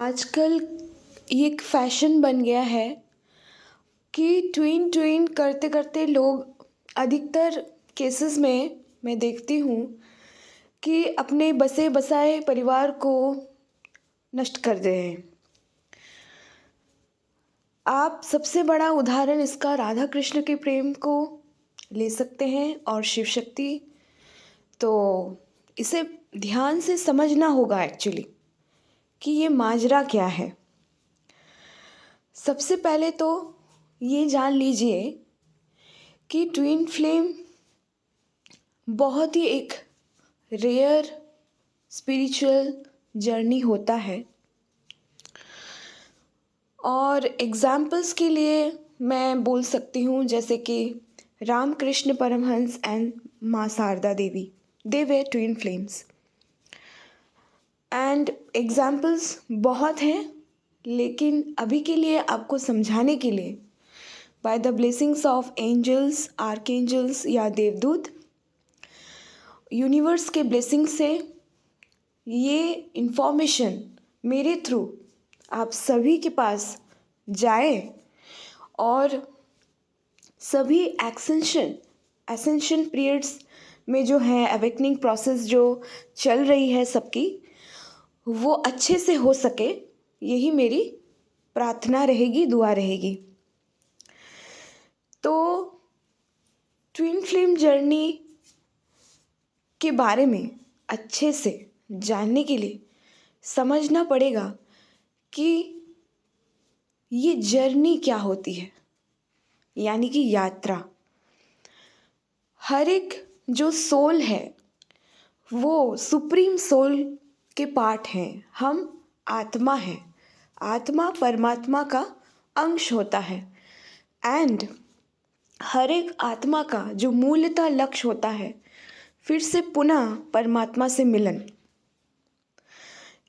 आजकल ये एक फैशन बन गया है कि ट्विन ट्विन करते करते लोग अधिकतर केसेस में मैं देखती हूँ कि अपने बसे बसाए परिवार को नष्ट कर रहे हैं। आप सबसे बड़ा उदाहरण इसका राधा कृष्ण के प्रेम को ले सकते हैं और शिव शक्ति। तो इसे ध्यान से समझना होगा एक्चुअली कि ये माजरा क्या है। सबसे पहले तो ये जान लीजिए कि ट्विन फ्लेम बहुत ही एक रेयर स्पिरिचुअल जर्नी होता है। और एग्जाम्पल्स के लिए मैं बोल सकती हूँ जैसे कि रामकृष्ण परमहंस एंड माँ शारदा देवी, दे वे ट्विन फ्लेम्स। एंड एग्जाम्पल्स बहुत हैं, लेकिन अभी के लिए आपको समझाने के लिए by the blessings of angels, archangels या देवदूत, यूनिवर्स के ब्लेसिंग से ये इन्फॉर्मेशन मेरे थ्रू आप सभी के पास जाए और सभी एसेंशन पीरियड्स में जो है अवेकनिंग प्रोसेस जो चल रही है सबकी, वो अच्छे से हो सके, यही मेरी प्रार्थना रहेगी, दुआ रहेगी। तो ट्विन फ्लेम जर्नी के बारे में अच्छे से जानने के लिए समझना पड़ेगा कि ये जर्नी क्या होती है, यानी कि यात्रा। हर एक जो सोल है वो सुप्रीम सोल के पार्ट हैं। हम आत्मा हैं। आत्मा परमात्मा का अंश होता है। एंड हर एक आत्मा का जो मूलतः लक्ष्य होता है, फिर से पुनः परमात्मा से मिलन।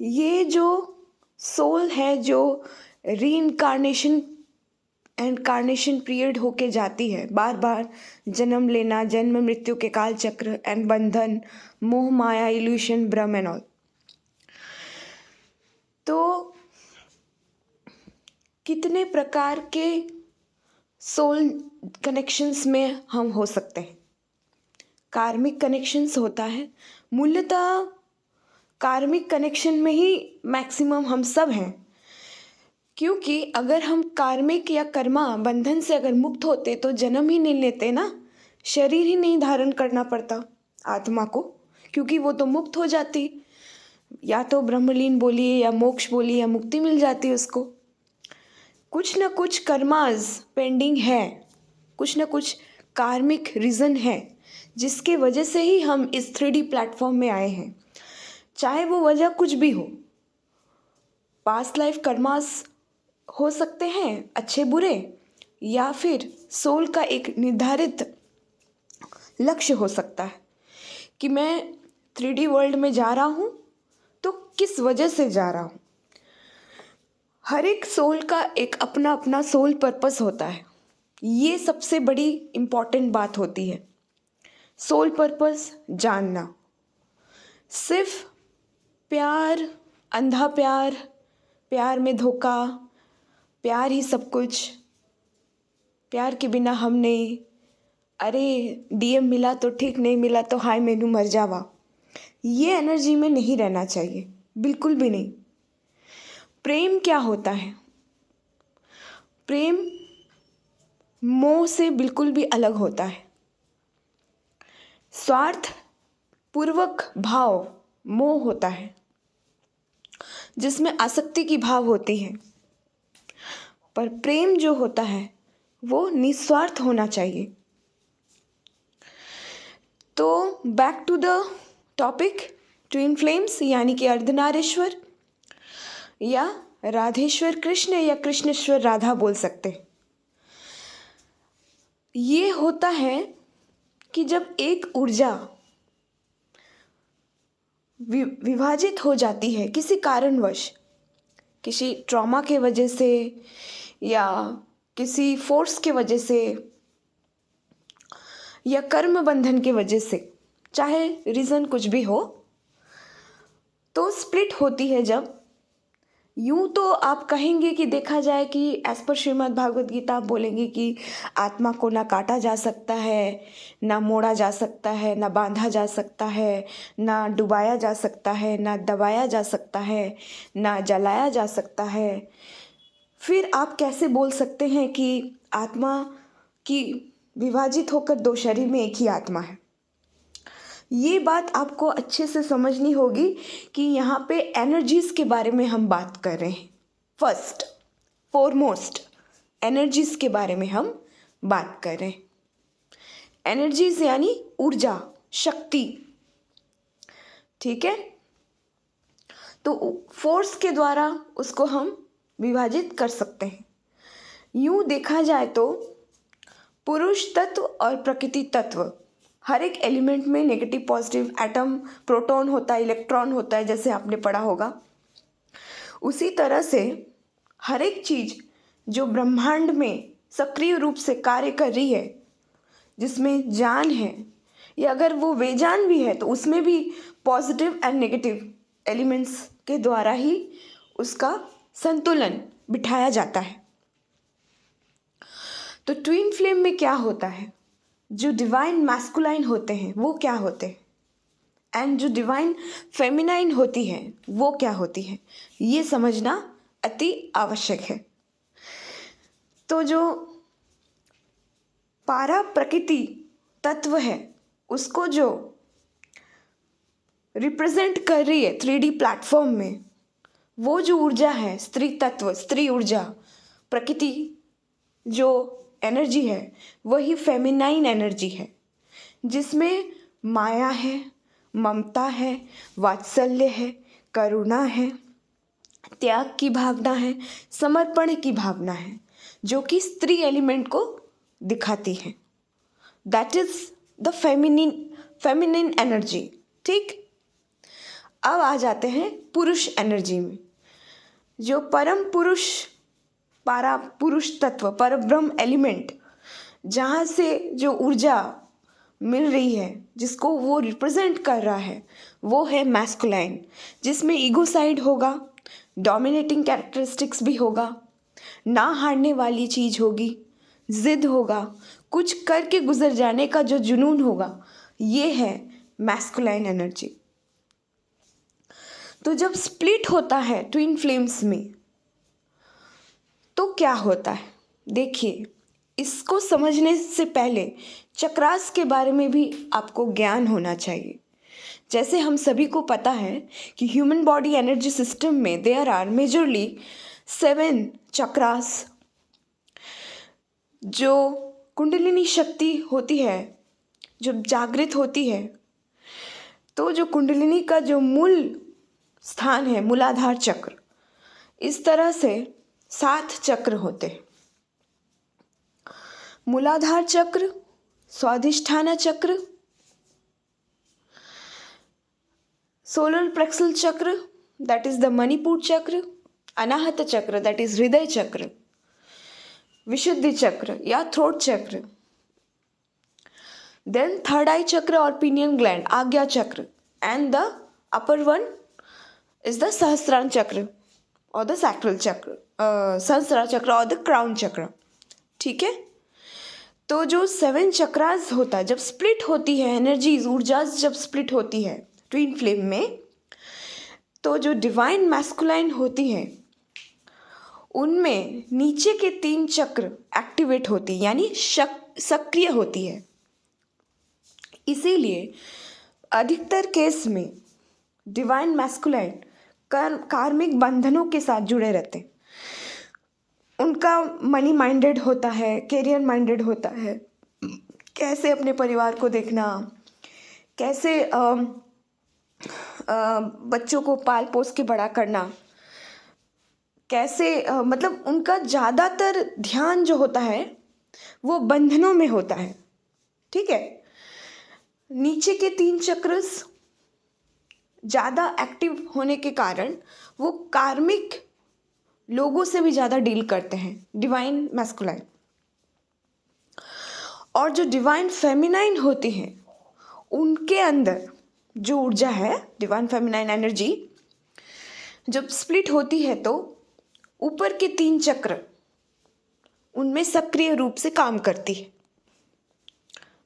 ये जो सोल है जो रीइंकार्नेशन एंड पीरियड होके जाती है, बार बार जन्म लेना, जन्म मृत्यु के काल चक्र एंड बंधन, मोह माया, इल्यूशन, भ्रम एंड ऑल। तो कितने प्रकार के सोल कनेक्शंस में हम हो सकते हैं। कार्मिक कनेक्शंस होता है। मूलतः कार्मिक कनेक्शन में ही मैक्सिमम हम सब हैं, क्योंकि अगर हम कार्मिक या कर्मा बंधन से अगर मुक्त होते तो जन्म ही नहीं लेते ना, शरीर ही नहीं धारण करना पड़ता आत्मा को, क्योंकि वो तो मुक्त हो जाती, या तो ब्रह्मलीन बोलिए या मोक्ष बोलिए या मुक्ति मिल जाती उसको। कुछ ना कुछ कर्मास पेंडिंग है, कुछ ना कुछ कार्मिक रीज़न है जिसके वजह से ही हम इस 3D प्लेटफॉर्म में आए हैं। चाहे वो वजह कुछ भी हो, पास्ट लाइफ कर्मास हो सकते हैं अच्छे बुरे, या फिर सोल का एक निर्धारित लक्ष्य हो सकता है कि मैं 3D वर्ल्ड में जा रहा हूँ तो किस वजह से जा रहा हूँ। हर एक सोल का एक अपना अपना सोल पर्पस होता है। ये सबसे बड़ी इम्पॉर्टेंट बात होती है, सोल पर्पस जानना। सिर्फ प्यार, अंधा प्यार, प्यार में धोखा, प्यार ही सब कुछ, प्यार के बिना हम नहीं, अरे DM मिला तो ठीक, नहीं मिला तो हाय मैनू मर जावा, ये एनर्जी में नहीं रहना चाहिए, बिल्कुल भी नहीं। प्रेम क्या होता है? प्रेम मोह से बिल्कुल भी अलग होता है। स्वार्थ पूर्वक भाव मोह होता है, जिसमें आसक्ति की भाव होती है। पर प्रेम जो होता है वो निस्वार्थ होना चाहिए। तो back to the topic, twin flames यानी कि अर्धनारीश्वर या राधेश्वर कृष्ण या कृष्णेश्वर राधा बोल सकते। ये होता है कि जब एक ऊर्जा विभाजित हो जाती है किसी कारणवश, किसी ट्रॉमा के वजह से या किसी फोर्स के वजह से या कर्म बंधन के वजह से, चाहे रीज़न कुछ भी हो, तो स्प्लिट होती है जब, यूँ तो आप कहेंगे कि देखा जाए कि एज पर श्रीमद् भागवत गीता आप बोलेंगे कि आत्मा को ना काटा जा सकता है, ना मोड़ा जा सकता है, ना बांधा जा सकता है, ना डुबाया जा सकता है, ना दबाया जा सकता है, ना जलाया जा सकता है। फिर आप कैसे बोल सकते हैं कि आत्मा की विभाजित होकर दो शरीर में एक ही आत्मा है? ये बात आपको अच्छे से समझनी होगी कि यहाँ पे एनर्जीज के बारे में हम बात कर रहे हैं। फर्स्ट फॉरमोस्ट एनर्जीज के बारे में हम बात कर रहे हैं। एनर्जीज यानी ऊर्जा, शक्ति, ठीक है। तो फोर्स के द्वारा उसको हम विभाजित कर सकते हैं। यूँ देखा जाए तो पुरुष तत्व और प्रकृति तत्व, हर एक एलिमेंट में नेगेटिव पॉजिटिव एटम, प्रोटॉन होता है, इलेक्ट्रॉन होता है, जैसे आपने पढ़ा होगा। उसी तरह से हर एक चीज़ जो ब्रह्मांड में सक्रिय रूप से कार्य कर रही है, जिसमें जान है, या अगर वो बेजान भी है तो उसमें भी पॉजिटिव एंड नेगेटिव एलिमेंट्स के द्वारा ही उसका संतुलन बिठाया जाता है। तो ट्विन फ्लेम में क्या होता है? जो डिवाइन मैस्कुलाइन होते हैं वो क्या होते हैं, एंड जो डिवाइन फेमिनाइन होती है वो क्या होती है, ये समझना अति आवश्यक है। तो जो पारा प्रकृति तत्व है उसको जो रिप्रेजेंट कर रही है 3D प्लेटफॉर्म में, वो जो ऊर्जा है, स्त्री तत्व, स्त्री ऊर्जा, प्रकृति जो एनर्जी है वही फेमिनाइन एनर्जी है, जिसमें माया है, ममता है, वात्सल्य है, करुणा है, त्याग की भावना है, समर्पण की भावना है, जो कि स्त्री एलिमेंट को दिखाती है। That is the feminine energy, ठीक। अब आ जाते हैं पुरुष एनर्जी में। जो परम पुरुष, पारा पुरुष तत्व, पर ब्रह्म एलिमेंट, जहाँ से जो ऊर्जा मिल रही है, जिसको वो रिप्रेजेंट कर रहा है, वो है मैस्कुलाइन, जिसमें ईगो साइड होगा, डोमिनेटिंग कैरेक्टरिस्टिक्स भी होगा, ना हारने वाली चीज़ होगी, ज़िद होगा, कुछ करके गुजर जाने का जो जुनून होगा, ये है मैस्कुलाइन एनर्जी। तो जब स्प्लिट होता है ट्विन फ्लेम्स में तो क्या होता है? देखिए, इसको समझने से पहले चक्रास के बारे में भी आपको ज्ञान होना चाहिए। जैसे हम सभी को पता है कि ह्यूमन बॉडी एनर्जी सिस्टम में देयर आर मेजरली 7 चक्रास। जो कुंडलिनी शक्ति होती है, जब जागृत होती है, तो जो कुंडलिनी का जो मूल स्थान है मूलाधार चक्र, इस तरह से 7 चक्र होते हैं। मूलाधार चक्र, स्वाधिष्ठान चक्र, सोलर प्लेक्सस चक्र दैट इज द मणिपुर चक्र, अनाहत चक्र दैट इज हृदय चक्र, विशुद्धि चक्र या थ्रोट चक्र, देन थर्ड आई चक्र और पिनियन ग्लैंड, आज्ञा चक्र, and the upper one is the सहस्त्रार चक्र और द सैक्रल चक्र, सहस्त्रार चक्र और द क्राउन चक्र, ठीक है। तो जो 7 चक्रास होता है, जब स्प्लिट होती है एनर्जीज, ऊर्जा जब स्प्लिट होती है ट्विन फ्लेम में, तो जो डिवाइन मैस्कुलाइन होती है उनमें नीचे के 3 चक्र एक्टिवेट होती, यानी सक्रिय होती है। इसीलिए अधिकतर केस में डिवाइन मैस्कुलाइन कार्मिक बंधनों के साथ जुड़े रहते हैं। उनका मनी माइंडेड होता है, कैरियर माइंडेड होता है, कैसे अपने परिवार को देखना, कैसे बच्चों को पाल पोस के बड़ा करना, कैसे मतलब उनका ज़्यादातर ध्यान जो होता है वो बंधनों में होता है, ठीक है। नीचे के 3 चक्रस ज़्यादा एक्टिव होने के कारण वो कार्मिक लोगों से भी ज़्यादा डील करते हैं, डिवाइन मैस्कुलाइन। और जो डिवाइन फेमिनाइन होती हैं उनके अंदर जो ऊर्जा है, डिवाइन फेमिनाइन एनर्जी, जब स्प्लिट होती है तो ऊपर के 3 चक्र उनमें सक्रिय रूप से काम करती है।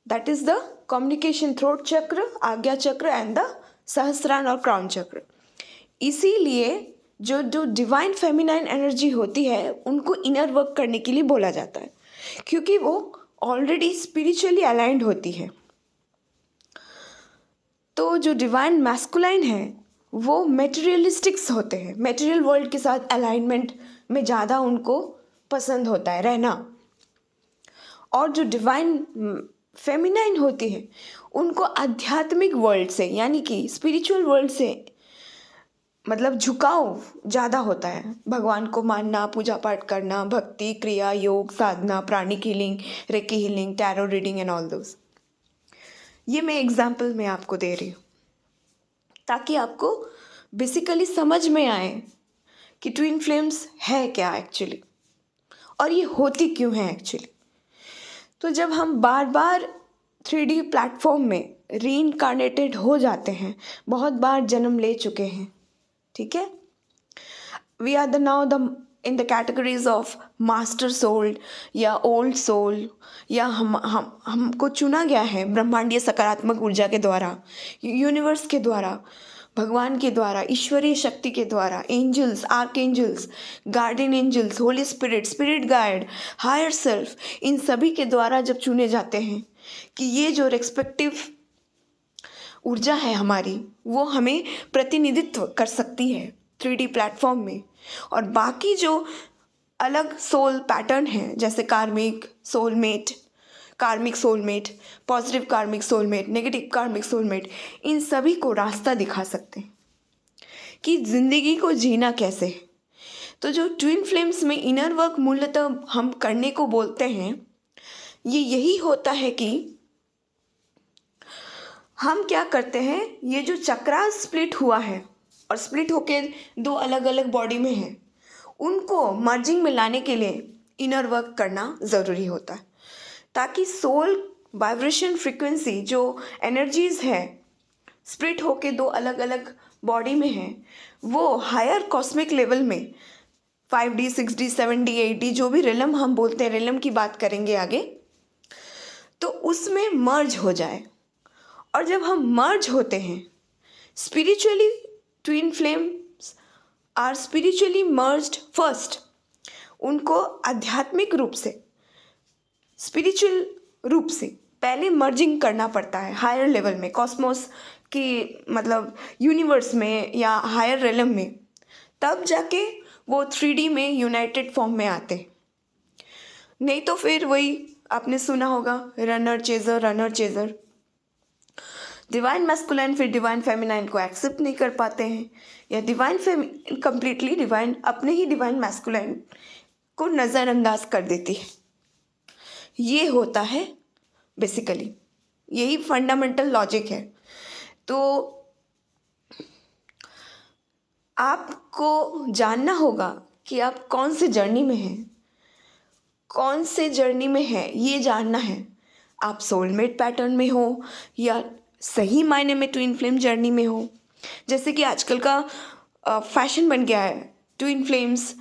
That is the communication throat चक्र, आज्ञा चक्र एंड द सहस्त्रार और क्राउन चक्र। इसीलिए जो जो डिवाइन फेमिनाइन एनर्जी होती है उनको इनर वर्क करने के लिए बोला जाता है, क्योंकि वो ऑलरेडी स्पिरिचुअली अलाइंड होती है। तो जो डिवाइन मैस्कुलाइन है वो मेटेरियलिस्टिक्स होते हैं, मेटेरियल वर्ल्ड के साथ अलाइनमेंट में ज़्यादा उनको पसंद होता है रहना। और जो डिवाइन फेमिनाइन होती है उनको आध्यात्मिक वर्ल्ड से यानी कि स्पिरिचुअल वर्ल्ड से मतलब झुकाव ज़्यादा होता है। भगवान को मानना, पूजा पाठ करना, भक्ति, क्रिया, योग, साधना, pranic healing, reiki healing, tarot reading and all those. ये मैं एग्जाम्पल में आपको दे रही हूँ ताकि आपको बेसिकली समझ में आए कि ट्विन फ्लेम्स है क्या एक्चुअली और ये होती क्यों है एक्चुअली। तो जब हम बार बार 3D प्लेटफॉर्म में रीइंकार्नेटेड हो जाते हैं, बहुत बार जन्म ले चुके हैं, ठीक है, we are the now the in the categories of master soul या ओल्ड सोल, या हमको चुना गया है ब्रह्मांडीय सकारात्मक ऊर्जा के द्वारा, यूनिवर्स के द्वारा, भगवान के द्वारा, ईश्वरीय शक्ति के द्वारा, angels, archangels, guardian angels, holy spirit, spirit guide, higher self, इन सभी के द्वारा जब चुने जाते हैं कि ये जो रेस्पेक्टिव ऊर्जा है हमारी वो हमें प्रतिनिधित्व कर सकती है 3D प्लेटफॉर्म में। और बाकी जो अलग सोल पैटर्न हैं जैसे कार्मिक सोलमेट, पॉजिटिव कार्मिक सोलमेट, नेगेटिव कार्मिक सोलमेट, इन सभी को रास्ता दिखा सकते हैं कि ज़िंदगी को जीना कैसे है। तो जो ट्विन फ्लेम्स में इनर वर्क मूलतः हम करने को बोलते हैं, ये यही होता है कि हम क्या करते हैं, ये जो चक्रा स्प्लिट हुआ है और स्प्लिट होके 2 अलग अलग बॉडी में है, उनको मर्जिंग में लाने के लिए इनर वर्क करना ज़रूरी होता है ताकि सोल वाइब्रेशन फ्रीक्वेंसी जो एनर्जीज़ है स्प्लिट होके 2 अलग अलग बॉडी में है वो हायर कॉस्मिक लेवल में 5D 6D 7D 8D जो भी रिलम हम बोलते हैं, रिलम की बात करेंगे आगे, तो उसमें मर्ज हो जाए। और जब हम मर्ज होते हैं spiritually, twin flames are spiritually merged first, उनको आध्यात्मिक रूप से, स्पिरिचुअल रूप से पहले मर्जिंग करना पड़ता है हायर लेवल में, कॉस्मोस की मतलब यूनिवर्स में या हायर रिलम में, तब जाके वो 3D में यूनाइटेड फॉर्म में आते। नहीं तो फिर वही आपने सुना होगा रनर चेजर, डिवाइन मैस्कुलाइन फिर डिवाइन फेमिनाइन को एक्सेप्ट नहीं कर पाते हैं, या डिवाइन कंप्लीटली डिवाइन अपने ही डिवाइन मैस्कुलाइन को नज़रअंदाज कर देती है। ये होता है बेसिकली, यही फंडामेंटल लॉजिक है। तो आपको जानना होगा कि आप कौन से जर्नी में हैं, ये जानना है। आप सोलमेट पैटर्न में हो या सही मायने में ट्विन फ्लेम जर्नी में हो। जैसे कि आजकल का फैशन बन गया है ट्विन फ्लेम्स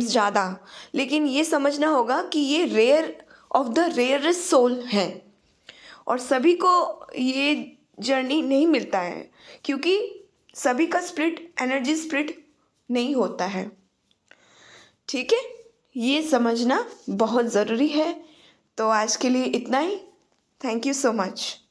ज़्यादा, लेकिन ये समझना होगा कि ये rare of the rarest soul है और सभी को ये जर्नी नहीं मिलता है क्योंकि सभी का एनर्जी स्प्लिट नहीं होता है, ठीक है। ये समझना बहुत ज़रूरी है। तो आज के लिए इतना ही। Thank you so much.